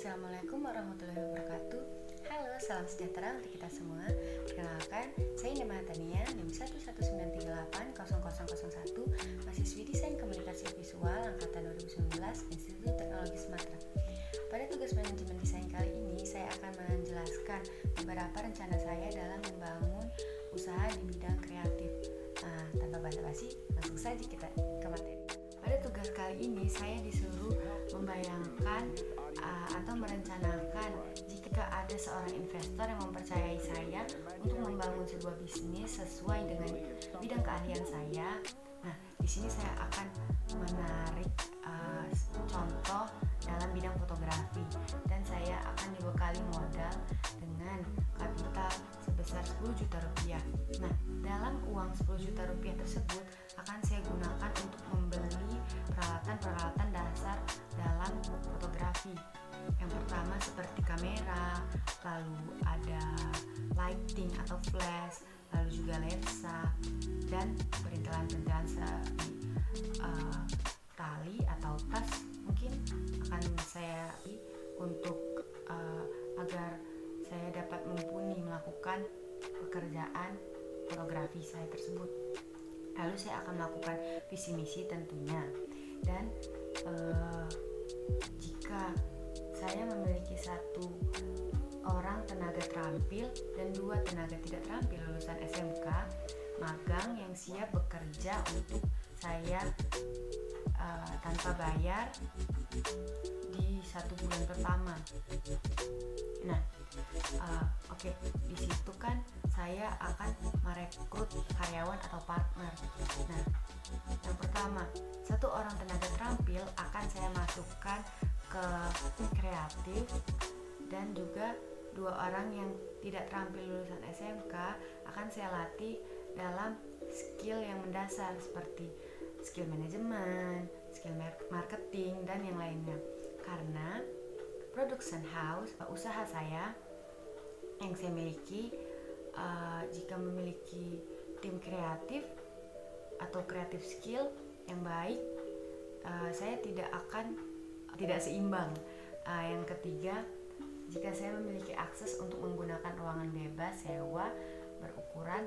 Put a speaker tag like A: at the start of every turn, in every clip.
A: Assalamualaikum warahmatullahi wabarakatuh. Halo, salam sejahtera untuk kita semua. Perkenalkan, saya Indra Mahatania, NIM 119380001, mahasiswi Desain Komunikasi Visual angkatan 2019, Institut Teknologi Sumatera. Pada tugas manajemen desain kali ini, saya akan menjelaskan beberapa rencana saya dalam membangun usaha di bidang kreatif. Tanpa basa-basi, langsung saja kita ke materi. Pada tugas kali ini, saya disuruh membayangkan atau merencanakan jika ada seorang investor yang mempercayai saya untuk membangun sebuah bisnis sesuai dengan bidang keahlian saya. Nah, di sini saya akan menarik contoh dalam bidang fotografi dan saya akan dibekali modal dengan kapital sebesar 10 juta rupiah. Nah, dalam uang 10 juta rupiah tersebut akan saya gunakan untuk membeli peralatan-peralatan dasar dalam fotografi. Yang pertama seperti kamera, lalu ada lighting atau flash, lalu juga lensa dan perintilan-perintilan tali atau tas mungkin akan saya untuk agar saya dapat mumpuni melakukan pekerjaan fotografi saya tersebut. Lalu saya akan melakukan visi misi tentunya, dan jika saya memiliki satu orang tenaga terampil dan 2 tenaga tidak terampil lulusan SMK magang yang siap bekerja untuk saya tanpa bayar di 1 bulan pertama. Nah, di situ kan saya akan merekrut karyawan atau partner. Nah, yang pertama, 1 orang tenaga terampil akan saya masukkan ke kreatif, dan juga 2 orang yang tidak terampil lulusan SMK akan saya latih dalam skill yang mendasar seperti skill manajemen, skill marketing, dan yang lainnya. Karena production house, usaha saya yang saya miliki, jika memiliki tim kreatif atau kreatif skill yang baik, saya tidak seimbang. Yang ketiga, jika saya memiliki akses untuk menggunakan ruangan bebas sewa berukuran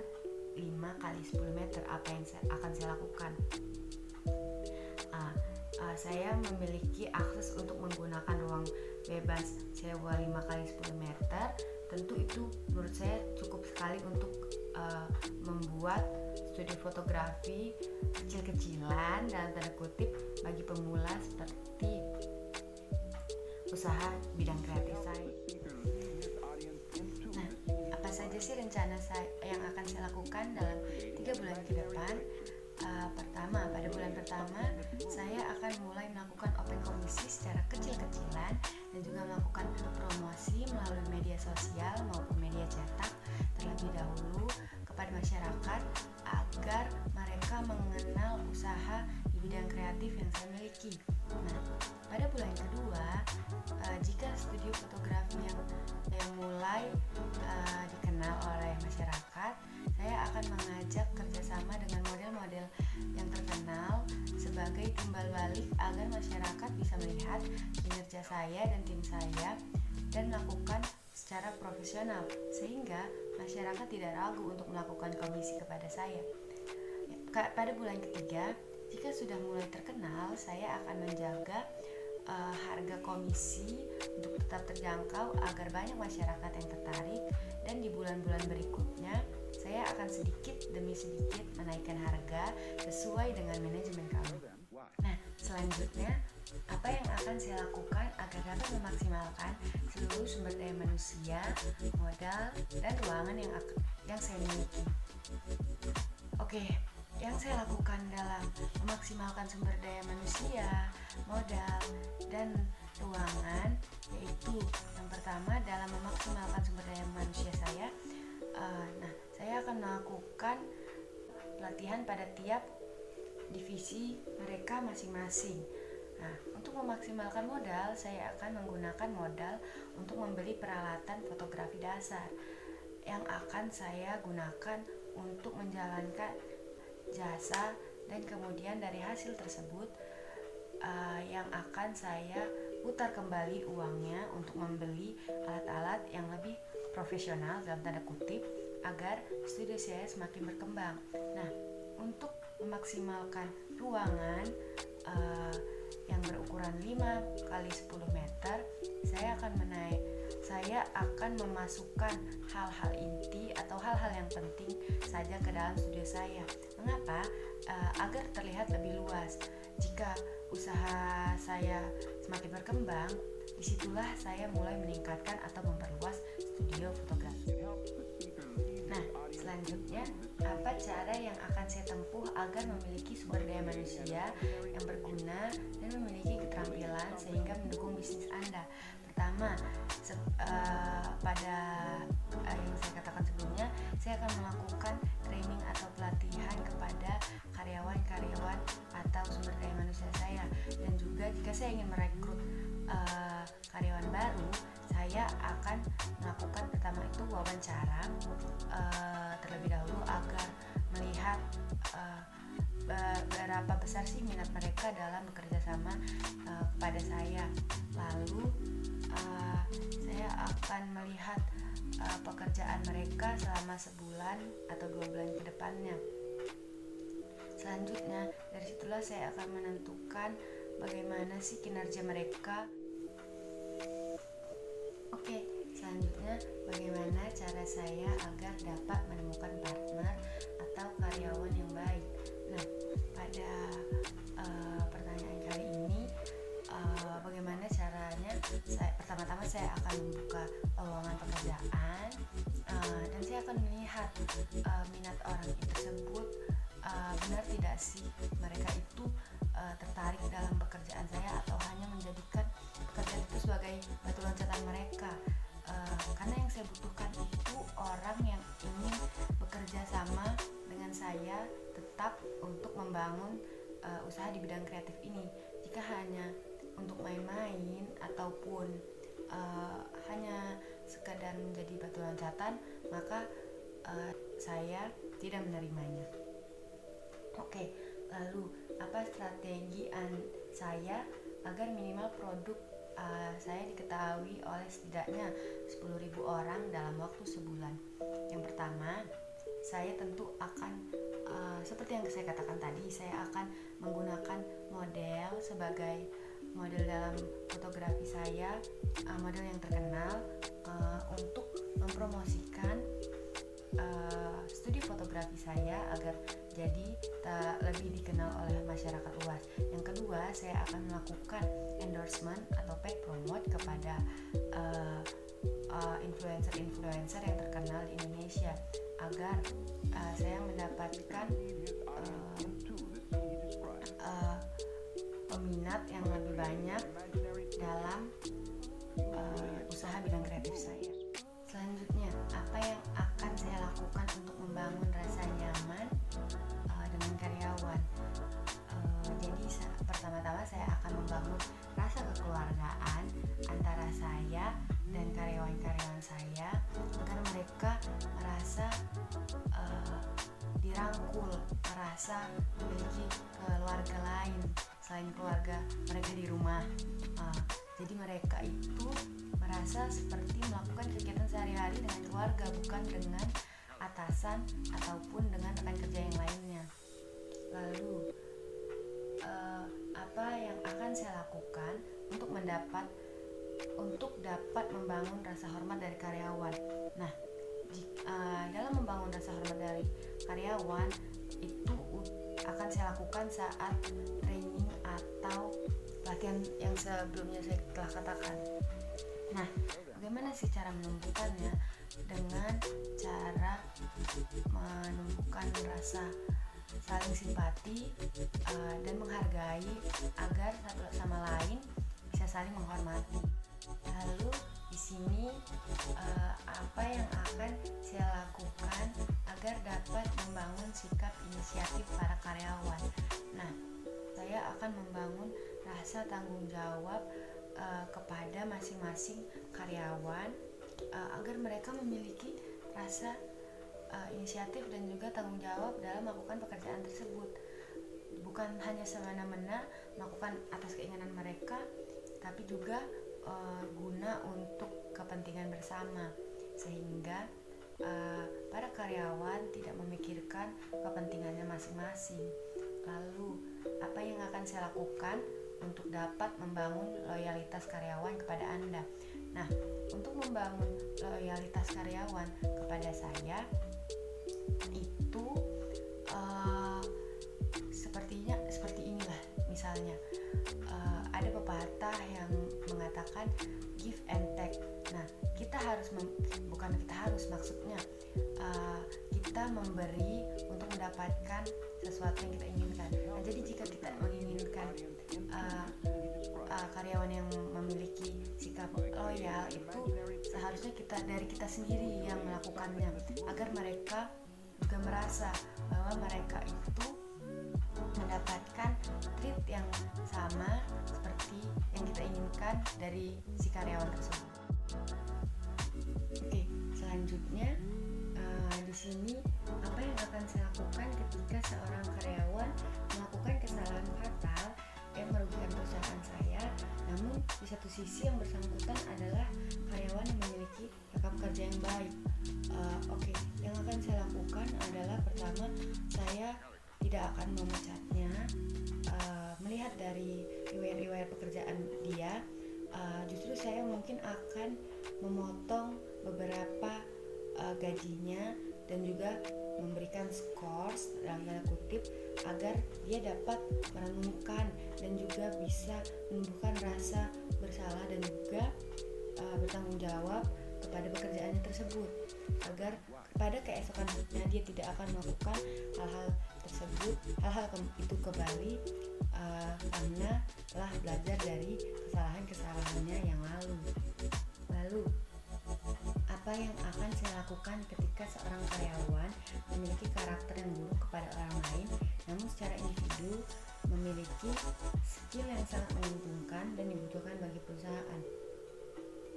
A: 5x10 meter, apa yang akan saya lakukan? Saya memiliki akses untuk menggunakan ruang bebas sewa 5x10 meter. Tentu itu menurut saya cukup sekali untuk membuat studi fotografi kecil-kecilan dalam tanda kutip bagi pemula seperti usaha bidang kreatif saya. Nah, apa saja sih rencana saya yang akan saya lakukan dalam 3 bulan ke depan? Pertama, pada bulan pertama saya akan mulai melakukan open komisi secara kecil-kecilan dan juga melakukan promosi melalui media sosial maupun media cetak terlebih dahulu kepada masyarakat agar mereka mengenal usaha di bidang kreatif yang saya miliki. Nah, pada bulan kedua, jika studio fotografi yang mulai dikenal oleh masyarakat, saya akan mengajak kerjasama dengan model-model yang terkenal sebagai timbal balik agar masyarakat bisa melihat kinerja saya dan tim saya dan melakukan secara profesional, sehingga masyarakat tidak ragu untuk melakukan komisi kepada saya. Pada bulan ketiga, jika sudah mulai terkenal, saya akan menjaga harga komisi untuk tetap terjangkau agar banyak masyarakat yang tertarik, dan di bulan-bulan berikutnya saya akan sedikit demi sedikit menaikkan harga sesuai dengan manajemen kami. Nah, selanjutnya apa yang akan saya lakukan agar dapat memaksimalkan seluruh sumber daya manusia, modal, dan ruangan yang saya miliki? Yang saya lakukan dalam memaksimalkan sumber daya manusia, modal, dan ruangan yaitu yang pertama dalam memaksimalkan sumber daya manusia saya. Saya akan melakukan pelatihan pada tiap divisi mereka masing-masing. Nah, untuk memaksimalkan modal, saya akan menggunakan modal untuk membeli peralatan fotografi dasar yang akan saya gunakan untuk menjalankan jasa, dan kemudian dari hasil tersebut yang akan saya putar kembali uangnya untuk membeli alat-alat yang lebih profesional dalam tanda kutip agar studio saya semakin berkembang. Nah, untuk memaksimalkan ruangan yang berukuran 5 kali 10 meter, saya akan memasukkan hal-hal inti atau hal-hal yang penting saja ke dalam studio saya. Mengapa? Agar terlihat lebih luas. Jika usaha saya semakin berkembang, disitulah saya mulai meningkatkan atau memperluas studio fotografi. Nah, selanjutnya, apa cara yang akan saya tempuh agar memiliki sumber daya manusia yang berguna dan memiliki keterampilan sehingga mendukung bisnis Anda? Pertama, pada yang saya katakan sebelumnya, saya akan melakukan training atau pelatihan kepada karyawan-karyawan atau sumber daya manusia saya. Dan juga jika saya ingin merekrut karyawan baru, saya akan melakukan pertama itu wawancara terlebih dahulu agar melihat berapa besar sih minat mereka dalam bekerja sama kepada saya. Lalu saya akan melihat pekerjaan mereka selama sebulan atau 2 bulan ke depannya. Selanjutnya, dari situlah saya akan menentukan bagaimana sih kinerja mereka. Oke, selanjutnya bagaimana cara saya agar dapat menemukan partner atau karyawan yang baik. Nah, pada pertanyaan kali ini, bagaimana caranya? Pertama-tama saya akan membuka lowongan pekerjaan dan saya akan melihat minat orang tersebut, benar tidak sih mereka itu tertarik dalam pekerjaan saya atau hanya menjadikan pekerjaan itu sebagai batu loncatan mereka. Karena yang saya butuhkan itu orang yang ingin bekerja sama dengan saya tetap untuk membangun usaha di bidang kreatif ini. Jika hanya untuk main-main ataupun hanya sekadar menjadi batu loncatan, maka saya tidak menerimanya. Oke, lalu apa strategi saya agar minimal produk saya diketahui oleh setidaknya 10.000 orang dalam waktu sebulan? Yang pertama, saya tentu akan seperti yang saya katakan tadi, saya akan menggunakan model sebagai model dalam fotografi saya, model yang terkenal untuk mempromosikan studi fotografi saya agar jadi lebih dikenal oleh masyarakat luas. Yang kedua, saya akan melakukan endorsement atau paid promote kepada influencer-influencer yang terkenal di Indonesia agar saya mendapatkan peminat yang lebih banyak dalam usaha bidang kreatif saya. Selanjutnya, apa yang akan saya lakukan untuk membangun rasa nyaman dengan karyawan? Jadi pertama-tama saya akan membangun rasa kekeluargaan antara saya dan karyawan-karyawan saya agar mereka merasa dirangkul, merasa memiliki keluarga lain selain keluarga mereka di rumah. Jadi mereka itu merasa seperti melakukan kegiatan sehari-hari dengan keluarga, bukan dengan atasan ataupun dengan rekan kerja yang lainnya. Lalu apa yang akan saya lakukan untuk dapat membangun rasa hormat dari karyawan? Nah, dalam membangun rasa hormat dari karyawan itu akan saya lakukan saat training atau pelatihan yang sebelumnya saya telah katakan. Nah, bagaimana sih cara menumbuhkannya? Dengan cara menumbuhkan rasa saling simpati dan menghargai agar satu sama lain bisa saling menghormati. Lalu di sini apa yang akan saya lakukan agar dapat membangun sikap inisiatif para karyawan? Nah, saya akan membangun rasa tanggung jawab kepada masing-masing karyawan agar mereka memiliki rasa inisiatif dan juga tanggung jawab dalam melakukan pekerjaan tersebut. Bukan hanya semena-mena melakukan atas keinginan mereka, tapi juga guna untuk kepentingan bersama, sehingga para karyawan tidak memikirkan kepentingannya masing-masing. Lalu, apa yang akan saya lakukan untuk dapat membangun loyalitas karyawan kepada Anda? Nah, untuk membangun loyalitas karyawan kepada saya itu seperti inilah. Misalnya ada pepatah yang mengatakan give and take. Nah, maksudnya kita memberi untuk mendapatkan sesuatu yang kita inginkan. Nah, jadi jika kita menginginkan karyawan yang memiliki sikap loyal, itu seharusnya dari kita sendiri yang melakukannya, agar mereka juga merasa bahwa mereka itu mendapatkan treat yang sama seperti yang kita inginkan dari si karyawan tersebut. Oke, selanjutnya di sini apa yang akan saya lakukan ketika seorang karyawan melakukan kesalahan fatal yang merugikan perusahaan saya, namun di satu sisi yang bersangkutan adalah karyawan yang memiliki rekam kerja yang baik. Oke, yang akan saya lakukan adalah pertama, saya tidak akan memecatnya. Melihat dari riwayat pekerjaan dia, justru saya mungkin akan memotong beberapa gajinya dan juga memberikan scores dalam tanda kutip agar dia dapat merenungkan dan juga bisa menumbuhkan rasa bersalah dan juga bertanggung jawab kepada pekerjaannya tersebut, agar pada keesokan harinya dia tidak akan melakukan hal-hal tersebut, hal-hal itu kembali karena telah belajar dari kesalahannya yang lalu. Apa yang akan saya lakukan ketika seorang karyawan memiliki karakter yang buruk kepada orang lain, namun secara individu memiliki skill yang sangat menguntungkan dan dibutuhkan bagi perusahaan?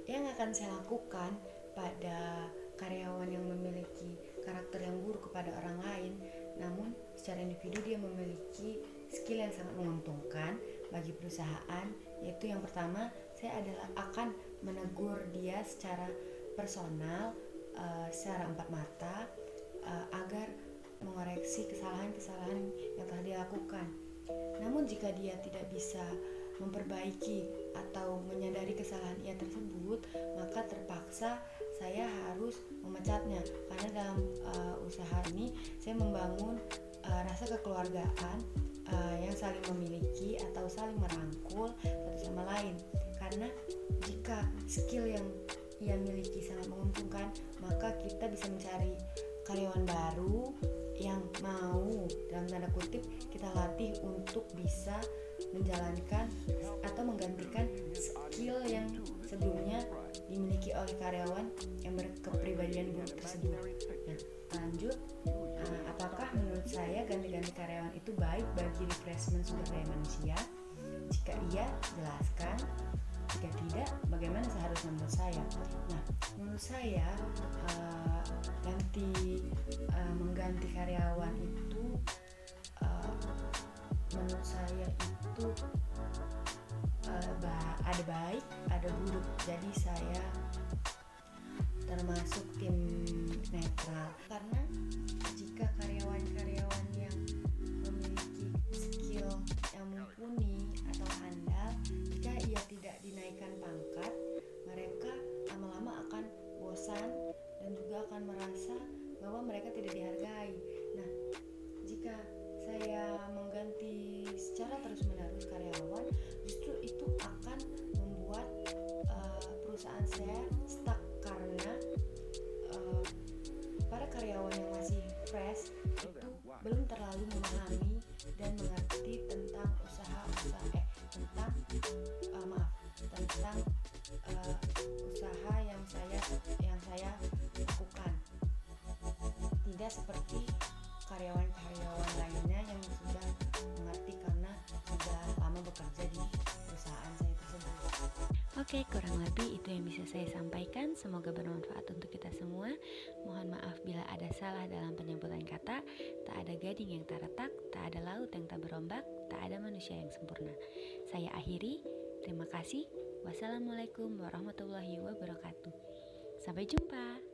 A: Yang akan saya lakukan pada karyawan yang memiliki karakter yang buruk kepada orang lain, namun secara individu dia memiliki skill yang sangat menguntungkan bagi perusahaan, yaitu yang pertama, saya akan menegur dia secara personal, secara empat mata, agar mengoreksi kesalahan-kesalahan yang telah dia lakukan. Namun jika dia tidak bisa memperbaiki atau menyadari kesalahan ia tersebut, maka terpaksa saya harus memecatnya, karena dalam usaha ini saya membangun rasa kekeluargaan yang saling memiliki atau saling merangkul satu sama lain. Karena jika skill yang ia miliki sangat menguntungkan, maka kita bisa mencari karyawan baru yang mau dalam tanda kutip kita latih untuk bisa menjalankan atau menggantikan skill yang sebelumnya dimiliki oleh karyawan yang berkepribadian buruk tersebut. Nah, lanjut, apakah menurut saya ganti-ganti karyawan itu baik bagi refreshment sumber daya manusia? Jika iya, jelaskan. Jika tidak, bagaimana seharusnya menurut saya? Nah, menurut saya mengganti karyawan itu menurut saya itu ada baik, ada buruk. Jadi saya termasuk tim netral, karena jika karyawan-karyawan yang memiliki skill yang mumpuni atau handal, jika ia tidak dinaikkan pangkat, mereka lama-lama akan bosan dan juga akan merasa bahwa mereka tidak dihargai. Nah, jika saya mengganti secara terus-menerus karyawan, justru itu akan membuat perusahaan saya stuck, karena para karyawan yang masih fresh itu belum terlalu memahami dan mengerti tentang tentang usaha yang saya lakukan. Tidak seperti karyawan-karyawan lainnya yang sudah mengerti karena sudah lama bekerja di perusahaan saya tersebut.
B: Oke, kurang lebih itu yang bisa saya sampaikan. Semoga bermanfaat untuk kita semua. Mohon maaf bila ada salah dalam penyebutan kata. Tak ada gading yang tak retak, tak ada laut yang tak berombak, tak ada manusia yang sempurna. Saya akhiri. Terima kasih. Wassalamualaikum warahmatullahi wabarakatuh. Sampai jumpa.